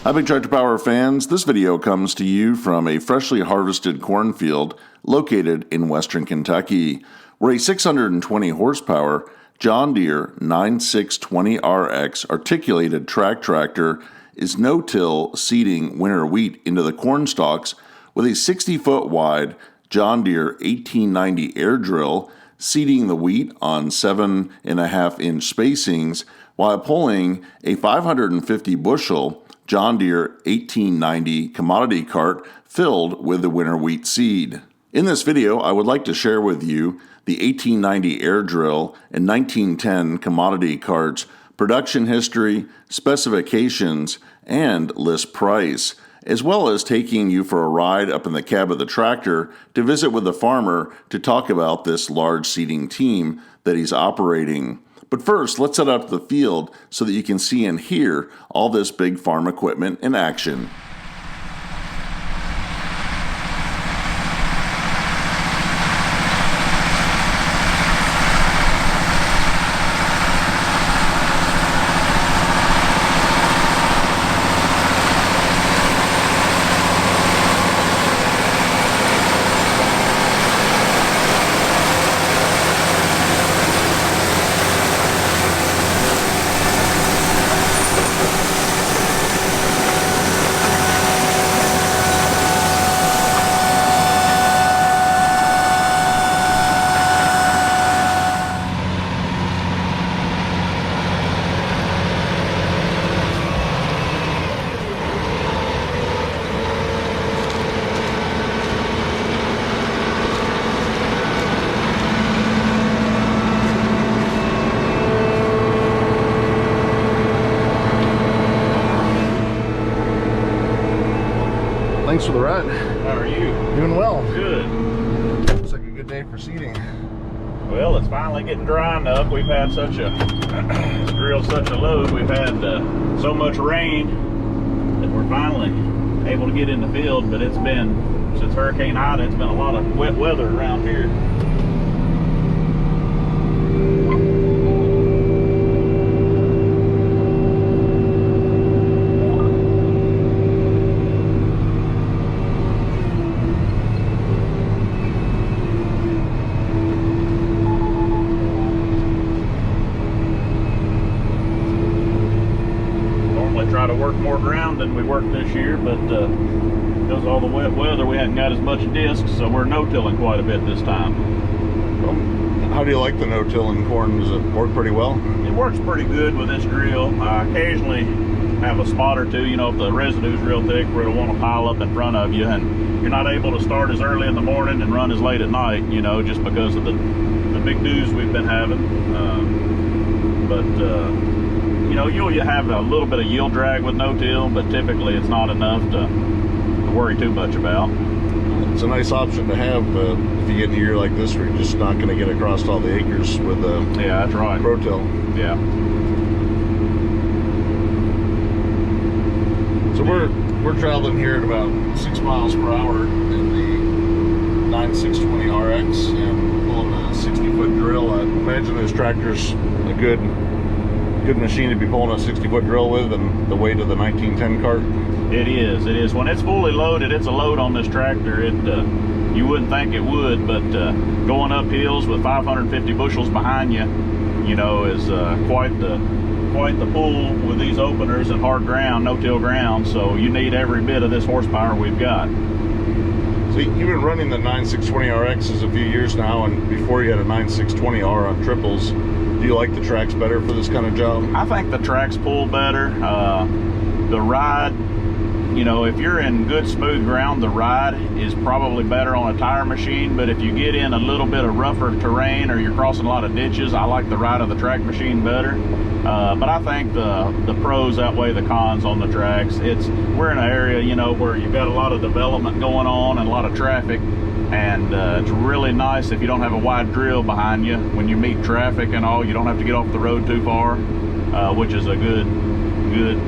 Hi, Big Tractor Power fans. This video comes to you from a freshly harvested cornfield located in western Kentucky, where a 620 horsepower John Deere 9620RX articulated track tractor is no-till seeding winter wheat into the corn stalks with a 60-foot wide John Deere 1890 air drill, seeding the wheat on 7.5-inch spacings while pulling a 550 bushel John Deere 1890 commodity cart filled with the winter wheat seed. In this video, I would like to share with you the 1890 air drill and 1910 commodity carts, production history, specifications, and list price, as well as taking you for a ride up in the cab of the tractor to visit with the farmer to talk about this large seeding team that he's operating. But first, let's head out to the field so that you can see and hear all this big farm equipment in action. Thanks for the ride. How are you? Doing well. Good. Looks like a good day for seeding. Well, it's finally getting dry enough. We've had such a drilled such a load. We've had so much rain that we're finally able to get in the field. But it's been, since Hurricane Ida, it's been a lot of wet weather around here. Try to work more ground than we worked this year, but because of all the wet weather, we hadn't got as much disc, so we're no-tilling quite a bit this time. Well, how do you like the no-tilling corn? Does it work pretty well? It works pretty good with this drill. I occasionally have a spot or two, you know, if the residue's real thick, where it'll want to pile up in front of you, and you're not able to start as early in the morning and run as late at night, you know, just because of the big dews we've been having. You know, you'll have a little bit of yield drag with no-till, but typically it's not enough to worry too much about. It's a nice option to have if you get in a year like this where you're just not going to get across all the acres with yeah, that's right. Pro-till. Yeah. So we're traveling here at about 6 miles per hour in the 9620RX and pulling a 60-foot drill. I imagine this tractor's a good machine to be pulling a 60-foot drill with, and the weight of the 1910 cart. It is. When it's fully loaded, it's a load on this tractor. You wouldn't think it would, but going up hills with 550 bushels behind you, you know, is quite the pull with these openers and hard ground, no-till ground. So you need every bit of this horsepower we've got. So you've been running the 9620RXs a few years now, and before you had a 9620R on triples. Do you like the tracks better for this kind of job? I think the tracks pull better. The ride, you know, if you're in good smooth ground, the ride is probably better on a tire machine. But if you get in a little bit of rougher terrain or you're crossing a lot of ditches, I like the ride of the track machine better. But I think the pros outweigh the cons on the tracks. We're in an area, you know, where you've got a lot of development going on and a lot of traffic. And it's really nice if you don't have a wide drill behind you. When you meet traffic and all, you don't have to get off the road too far, which is a good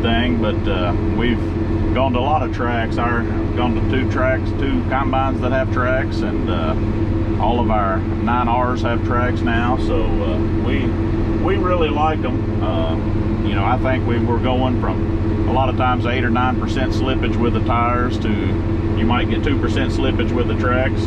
thing. But we've gone to a lot of tracks. I've gone to two combines that have tracks, and all of our 9Rs have tracks now. So we really like them. You know, I think we were going from a lot of times 8 or 9% slippage with the tires to you might get 2% slippage with the tracks.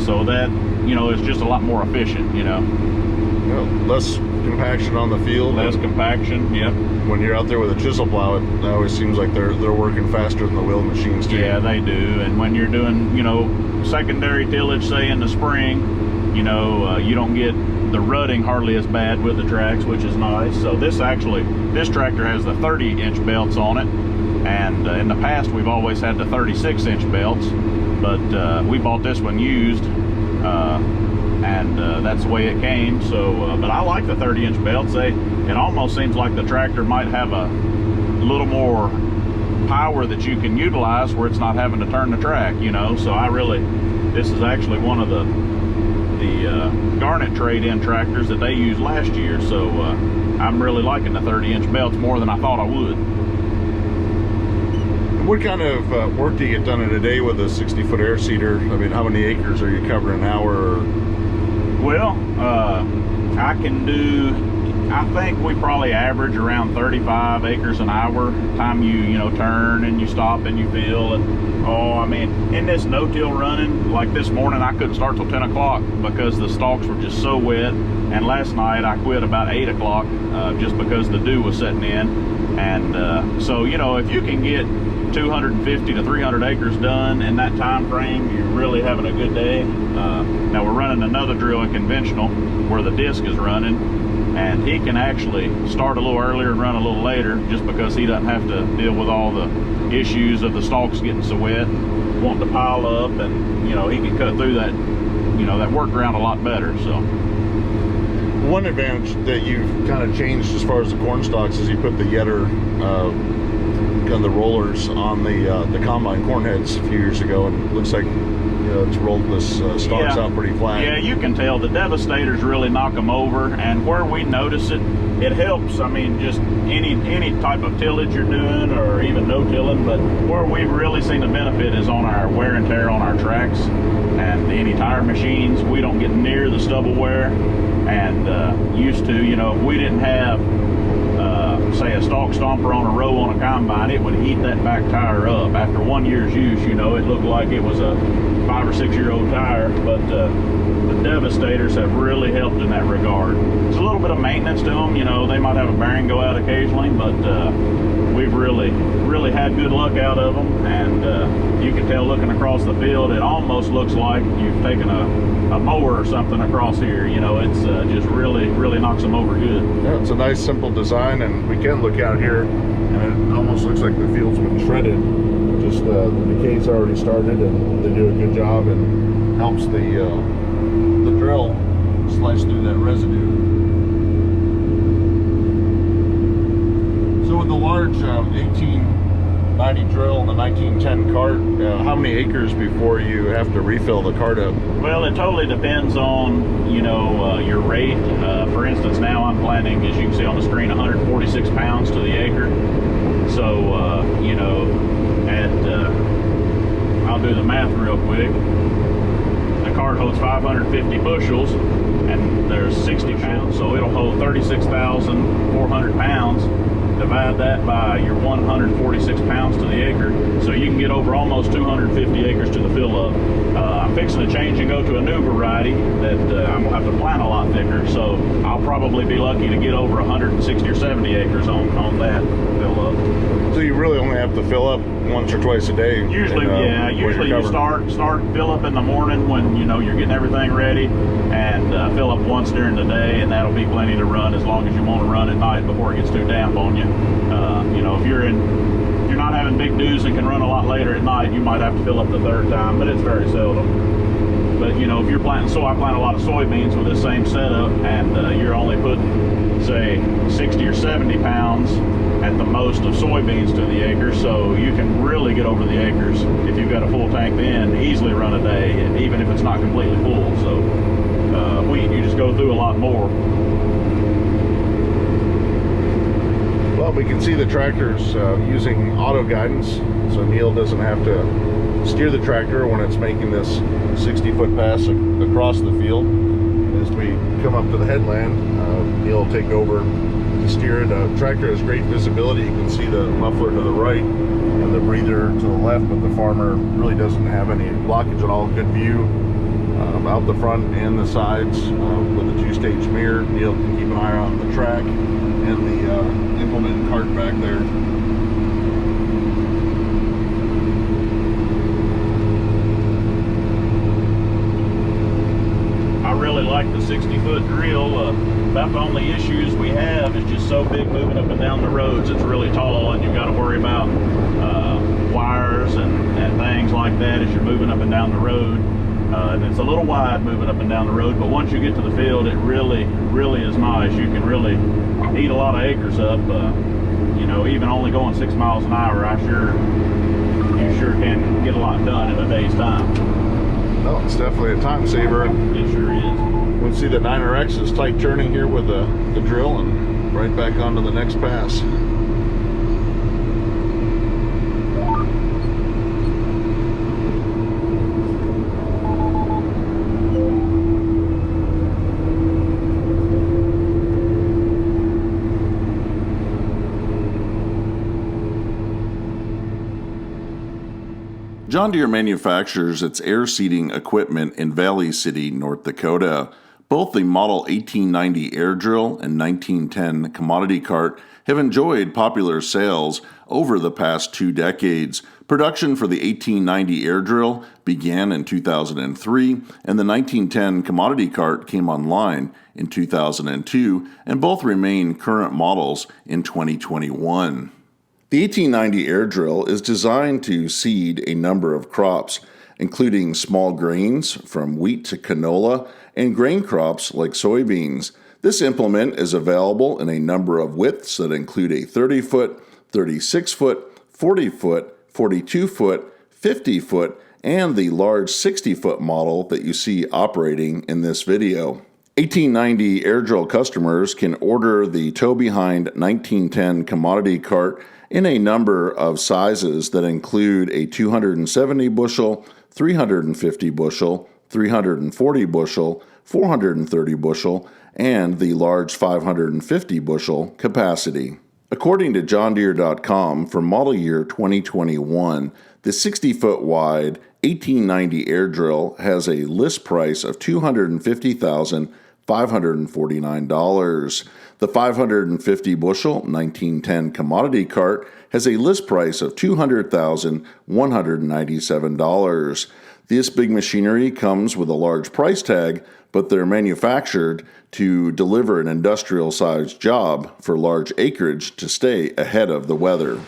So that, you know, is just a lot more efficient, you know. Well, less compaction on the field. Less compaction, yep. When you're out there with a chisel plow, it always seems like they're working faster than the wheel machines too. Yeah, they do. And when you're doing, you know, secondary tillage, say in the spring, you know, you don't get the rutting hardly as bad with the tracks, which is nice. So this tractor has the 30-inch belts on it, and in the past we've always had the 36-inch belts, but we bought this one used, and that's the way it came. So but I like the 30-inch belts. It almost seems like the tractor might have a little more power that you can utilize where it's not having to turn the track, you know. So this is actually one of the Garnet trade-in tractors that they used last year. So I'm really liking the 30-inch belts more than I thought I would. What kind of work do you get done in a day with a 60-foot air seeder? I mean, how many acres are you covering an hour? Well, I think we probably average around 35 acres an hour. Time you know, turn and you stop and you fill. And I mean, in this no-till running, like this morning, I couldn't start till 10 o'clock because the stalks were just so wet. And last night I quit about 8 o'clock just because the dew was setting in. And so, you know, if you can get 250 to 300 acres done in that time frame, you're really having a good day. Now we're running another drill, a conventional, where the disc is running, and he can actually start a little earlier and run a little later just because he doesn't have to deal with all the issues of the stalks getting so wet and wanting to pile up, and you know, he can cut through that, you know, that workaround a lot better. So one advantage that you've kind of changed as far as the corn stalks is you put the Yetter kind of the rollers on the combine corn heads a few years ago, and it looks like, you know, it's rolled this stalks out pretty flat. Yeah, you can tell the Devastators really knock them over, and where we notice it, it helps. I mean, just any type of tillage you're doing, or even no tilling, but where we've really seen the benefit is on our wear and tear on our tracks and any tire machines. We don't get near the stubble wear, and used to, you know, if we didn't have say a stalk stomper on a row on a combine, it would eat that back tire up. After 1 year's use, you know, it looked like it was a 5 or 6 year old tire. But the Devastators have really helped in that regard. It's a little bit of maintenance to them, you know, they might have a bearing go out occasionally, but we've really had good luck out of them. And you can tell looking across the field, it almost looks like you've taken a mower or something across here. You know, it's just really knocks them over good. Yeah, it's a nice simple design, and we can look out here and it almost looks like the field's been shredded. Just the decay's already started, and they do a good job and helps the drill slice through that residue. So with the large 1890 drill and the 1910 cart, how many acres before you have to refill the cart up? Well, it totally depends on, you know, your rate. For instance, now I'm planting, as you can see on the screen, 146 pounds to the acre. So, you know, I'll do the math real quick. The cart holds 550 bushels, and there's 60 pounds, so it'll hold 36,400 pounds. Divide that by your 146 pounds to the acre, so you can get over almost 250 acres to the fill up. I'm fixing to change and go to a new variety that I'm gonna have to plant a lot thicker, so I'll probably be lucky to get over 160 or 70 acres on that fill up. So you really only have to fill up once or twice a day? Usually, yeah. Usually you start fill up in the morning when, you know, you're getting everything ready, and fill up once during the day, and that'll be plenty to run as long as you want to run at night before it gets too damp on you. You know, if you're not having big dews and can run a lot later at night, you might have to fill up the third time, but it's very seldom. But you know, if you're planting I plant a lot of soybeans with the same setup, and you're only putting, say, 60 or 70 pounds at the most of soybeans to the acre, so you can really get over the acres if you've got a full tank, then easily run a day, and even if it's not completely full. So wheat, you just go through a lot more. Well, we can see the tractor's using auto guidance, so Neil doesn't have to steer the tractor when it's making this 60-foot pass across the field. As we come up to the headland, Neil will take over to steer it. The tractor has great visibility. You can see the muffler to the right and the breather to the left, but the farmer really doesn't have any blockage at all. Good view out the front and the sides with a 2-stage mirror. Neil can keep an eye on the track and the implement cart back there. I really like the 60-foot drill. About the only issues we have is just so big moving up and down the roads. It's really tall, and you've got to worry about wires and things like that as you're moving up and down the road. And it's a little wide moving up and down the road, but once you get to the field, it really is nice. You can really eat a lot of acres up. You know, even only going 6 miles an hour, you sure can get a lot done in a day's time. No, it's definitely a time saver. It sure is. We can see the 9RX is tight turning here with the drill and right back onto the next pass. John Deere manufactures its air seeding equipment in Valley City, North Dakota. Both the Model 1890 air drill and 1910 commodity cart have enjoyed popular sales over the past 2 decades. Production for the 1890 air drill began in 2003, and the 1910 commodity cart came online in 2002, and both remain current models in 2021. The 1890 air drill is designed to seed a number of crops, including small grains from wheat to canola and grain crops like soybeans. This implement is available in a number of widths that include a 30-foot, 36-foot, 40-foot, 42-foot, 50-foot, and the large 60-foot model that you see operating in this video. 1890 air drill customers can order the tow-behind 1910 commodity cart in a number of sizes that include a 270 bushel, 350 bushel, 340 bushel, 430 bushel, and the large 550 bushel capacity. According to JohnDeere.com, for model year 2021, the 60-foot wide 1890 air drill has a list price of $250,549. The 550 bushel 1910 commodity cart has a list price of $200,197. This big machinery comes with a large price tag, but they're manufactured to deliver an industrial-sized job for large acreage to stay ahead of the weather.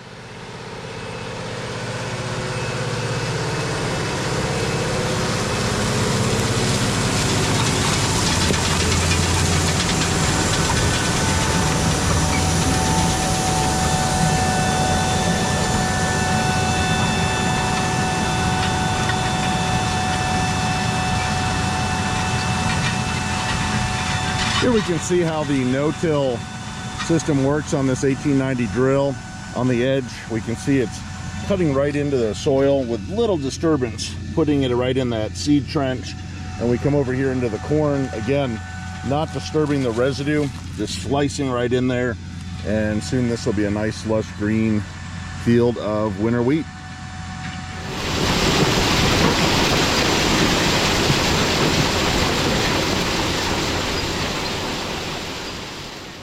Here we can see how the no-till system works on this 1890 drill. On the edge, we can see it's cutting right into the soil with little disturbance, putting it right in that seed trench. And we come over here into the corn, again, not disturbing the residue, just slicing right in there. And soon this will be a nice lush green field of winter wheat.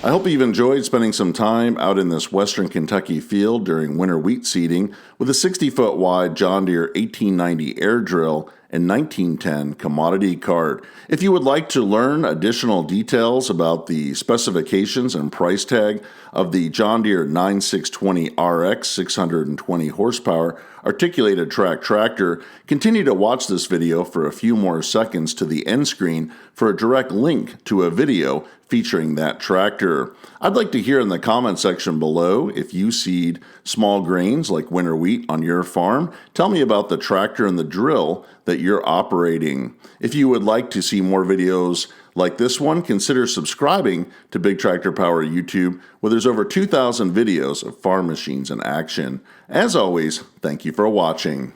I hope you've enjoyed spending some time out in this western Kentucky field during winter wheat seeding with a 60-foot wide John Deere 1890 air drill and 1910 commodity cart. If you would like to learn additional details about the specifications and price tag of the John Deere 9620 RX 620 horsepower articulated track tractor, continue to watch this video for a few more seconds to the end screen for a direct link to a video featuring that tractor. I'd like to hear in the comment section below if you seed small grains like winter wheat on your farm. Tell me about the tractor and the drill that you're operating. If you would like to see more videos like this one, consider subscribing to Big Tractor Power YouTube, where there's over 2,000 videos of farm machines in action. As always, thank you for watching.